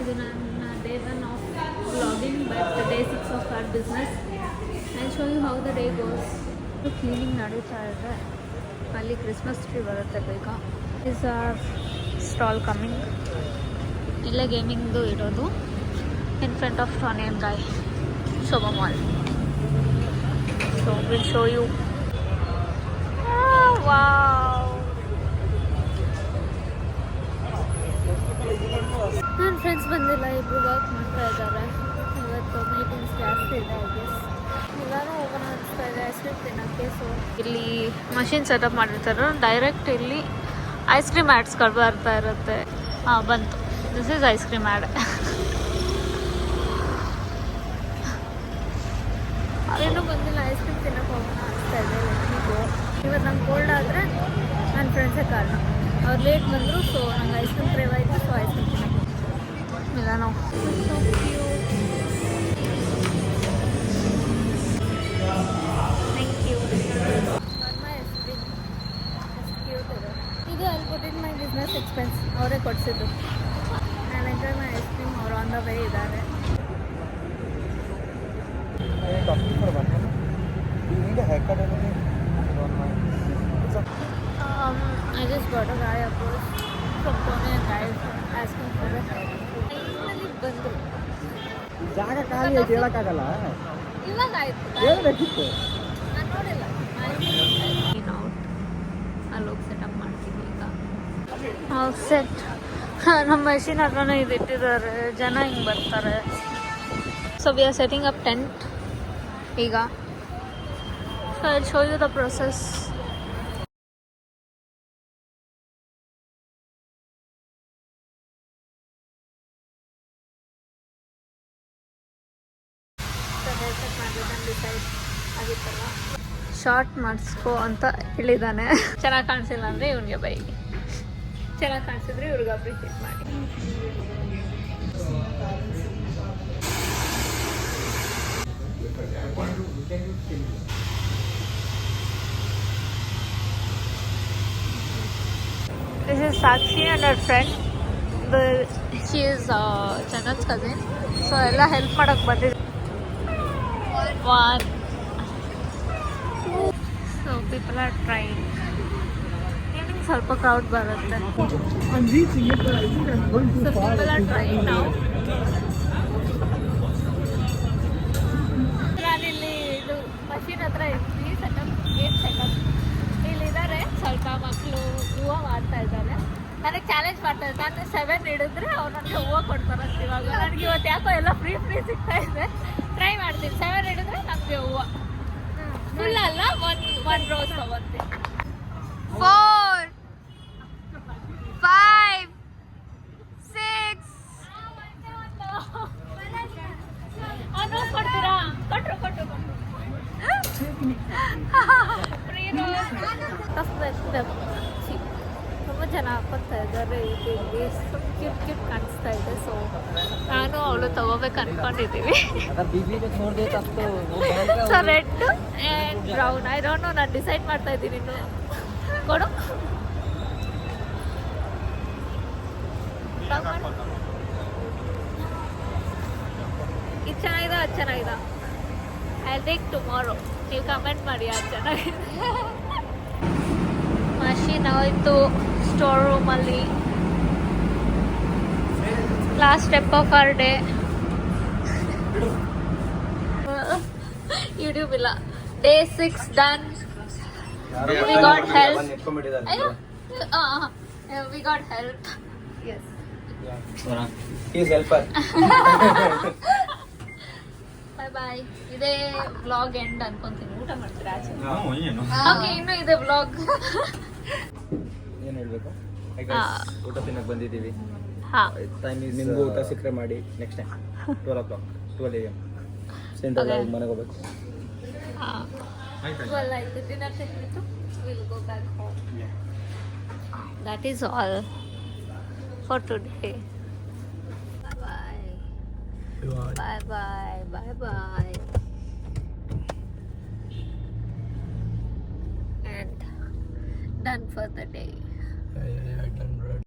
ಇದು ನನ್ನ day 1 of vlogging but day 6 of our business. I show you how the day goes. Cleaning ನಡೀತಾ ಇದೆ. ಅಲ್ಲಿ Christmas tree ಬರುತ್ತೆ ಬೇಗ. Is our stall coming. ಇಲ್ಲೇ ಗೇಮಿಂಗ್ದು ಇರೋದು ಇನ್ ಫ್ರಂಟ್ ಆಫ್ ಆನಿಯನ್ ಗಾಯ್ Shobha mall. So will show you. Wow, ನನ್ನ ಫ್ರೆಂಡ್ಸ್ ಬಂದಿಲ್ಲ, ಇಬ್ಬರು ವರ್ಕ್ ಮಾಡ್ತಾ ಇದ್ದಾರೆ. ಇವತ್ತು ಮೀಟಿಂಗ್ಸ್ ಜಾಸ್ತಿ ಇದೆ. ಐ ಗೆಸ್ ಎಲ್ಲರೂ ಹೋಗೋಣ ಅನಿಸ್ತಾ ಇದೆ ಐಸ್ ಕ್ರೀಮ್ ತಿನ್ನೋಕ್ಕೆ. ಸೊ ಇಲ್ಲಿ ಮಷಿನ್ ಸೆಟಪ್ ಮಾಡಿರ್ತಾರೆ. ಡೈರೆಕ್ಟ್ ಇಲ್ಲಿ ಐಸ್ ಕ್ರೀಮ್ ಆ್ಯಡ್ಸ್ಗಳು ಬರ್ತಾ ಇರುತ್ತೆ. ಹಾಂ, ಬಂತು. This is ice cream add. ಅದೇನೂ ಬಂದಿಲ್ಲ. ಐಸ್ ಕ್ರೀಮ್ ತಿನ್ನೋಕೆ ಹೋಗೋಣ ಅನಿಸ್ತಾ ಇದೆ. ಇವತ್ತು ನಂಗೆ ಕೋಲ್ಡ್ ಆದರೆ ನನ್ನ ಫ್ರೆಂಡ್ಸೇ ಕಾರಣ. ಅವ್ರು ಲೇಟ್ ಬಂದರು. ಸೊ ನಂಗೆ ಐಸ್ ಕ್ರೀಮ್ ಕ್ರೇವ್ ಆಯಿತು. ಸೊ ಐಸ್ ಕ್ರೀಮ್ ತಿನ್ನೋಕೆ ಇಲ್ಲ ನಾವು. Thank you. My ice cream ಎಷ್ಟು ಕ್ಯೂಟ್ ಇದೆ. ಇದು ಅಲ್ಲಿ ಕೊಟ್ಟಿದ್ದು ಮೈ ಬಿಸ್ನೆಸ್ ಎಕ್ಸ್ಪೆನ್ಸ್. ಅವರೇ ಕೊಡಿಸಿದ್ದು. ನಾನು ಎಂಜಾಯ್ ಮೈ ಐಸ್ ಕ್ರೀಮ್. ಅವ್ರು ಆನ್ ದ ವೇ ಇದ್ದಾರೆ. I just got a guy approach from Pune and guy asking for a hair. Finally ಬಂದು ಜಾಗ ಖಾಲಿ ಐತೆ, ಹೇಳಕ್ಕಾಗಲ್ಲ. ಇವಾಗ ಆಯ್ತು. ಹೇಳ್ಬೇಕಿತ್ತು. ನಾನು ನೋಡಿಲ್ಲ. ಅಲ್ಲಿ ಹೋಗಿ ಸೆಟಪ್ ಮಾಡ್ತೀವಿ ಈಗ. ಸೆಟ್ ನಮ್ಮ ಮೆಷಿನ್ ಹತ್ರನೇ ಇದು ಇಟ್ಟಿದ್ದಾರೆ. ಜನ ಹಿಂಗೆ ಬರ್ತಾರೆ. So we are setting up tent ಈಗ. So I show you the process. Short ಮಾಡಿಸ್ಕೊ ಅಂತ ಹೇಳಿದ್ದಾನೆ. ಚೆನ್ನಾಗಿ ಕಾಣಿಸಿಲ್ಲ ಅಂದರೆ ಇವ್ನಿಗೆ ಬೈ, ಚೆನ್ನಾಗಿ ಕಾಣಿಸಿದ್ರೆ ಇವ್ರಿಗೆ ಅಪ್ರಿಷಿಯೇಟ್ ಮಾಡಿ. This is Sakshi and her friend. She is Chanat's cousin. So ಎಲ್ಲ ಹೆಲ್ಪ್ ಮಾಡಕ್ಕೆ ಬಂದಿದೆ. One. So people are trying. Evening ಸ್ವಲ್ಪ ಕ್ರೌಡ್ ಬರುತ್ತೆ. So people are trying now. ನಾನಿಲ್ಲಿ ಇದು ಮಷೀನ್ ಹತ್ರ ಇದ್ವಿ. ಸೆಟಪ್ ಗೇಟ್ ಸೆಟಪ್ ಇಲ್ಲಿದ್ದಾರೆ. ಸ್ವಲ್ಪ ಮಕ್ಕಳು ಹೂವು ಮಾಡ್ತಾ ಇದ್ದಾರೆ. ನನಗೆ ಚಾಲೆಂಜ್ ಮಾಡ್ತಾ ಇದ್ದಾರೆ. ನಾನು 7 ಹಿಡಿದ್ರೆ ಅವ್ರು ನನಗೆ ಹೂವು ಕೊಡ್ತಾರಂತ. ಇವಾಗ ನನಗೆ ಇವತ್ತು ಯಾಕೋ ಎಲ್ಲ ಫ್ರೀ ಸಿಗ್ತಾ ಇದೆ. ಟ್ರೈ ಮಾಡ್ತೀನಿ. 7 ಹಿಡಿದ್ರೆ ನಮಗೆ ಹೂವು ಫುಲ್ ಅಲ್ಲ, ಒನ್ ರೋಸ್ ತಗೊಳ್ತೀನಿ. 4 5 6 ಒಂದು ರೋಸ್ ಕೊಡ್ತೀರಾ? ಕೊಟ್ಟರು ಫ್ರೀ ರೋಸ್. ತುಂಬ ಜನ ಹಾಕೋತಾ ಇದ್ದಾರೆ. ಇಲ್ಲಿ ಕ್ಯೂಟ್ ಕಾಣಿಸ್ತಾ ಇದೆ. ಸೊ ನಾನು ಅವಳು ತಗೋಬೇಕು ಅನ್ಕೊಂಡಿದ್ದೀವಿ. So red and brown. I don't know, ನಾನು ಡಿಸೈಡ್ ಮಾಡ್ತಾ ಇದ್ದೀನಿ ಇನ್ನು. ಕೊಡು. ಇದು ಚೆನ್ನಾಗಿದೆ, ಅದು ಚೆನ್ನಾಗಿದೆ. I take tomorrow. ನೀವು ಕಮೆಂಟ್ ಮಾಡಿ ಅದು ಚೆನ್ನಾಗಿದೆ. ಮಷೀನ್ ಹೋಯ್ತು ಸ್ಟೋರ್ ರೂಮಲ್ಲಿ. Last step of our day. YouTube ಇಲ್ಲ. Day 6 done. We got help. We got help. Yes. He is helper. Bye bye. ಇದೇ ವ್ಲಾಗ್ ಎಂಡ್ ಅನ್ಕೊಂತೀನಿ. ಊಟ ಮಾಡ್ತೀರಾ ಆಚೆ? ಓಕೆ, ಇನ್ನು ಇದೆ ವ್ಲಾಗ್. ಏನು ಹೇಳಬೇಕು? ಊಟ ತಿನ್ನಕ್ಕೆ ಬಂದಿದ್ದೀವಿ. ಟೈಮ್ ಈಸ್ ನಿಮಗೂ ಊಟ ಸಿಕ್ಕರೆ ಮಾಡಿ. Next time 12 o'clock 12 AM central ಮನೆಗೆ ಹೋಗ್ಬೇಕು. 12 ಆಯ್ತು. ಡಿನ್ನರ್ ತಿಂದ್ಬಿಟ್ಟು will go back home. That is all for today. Bye bye. Bye bye. And done for the day. Yeah, done.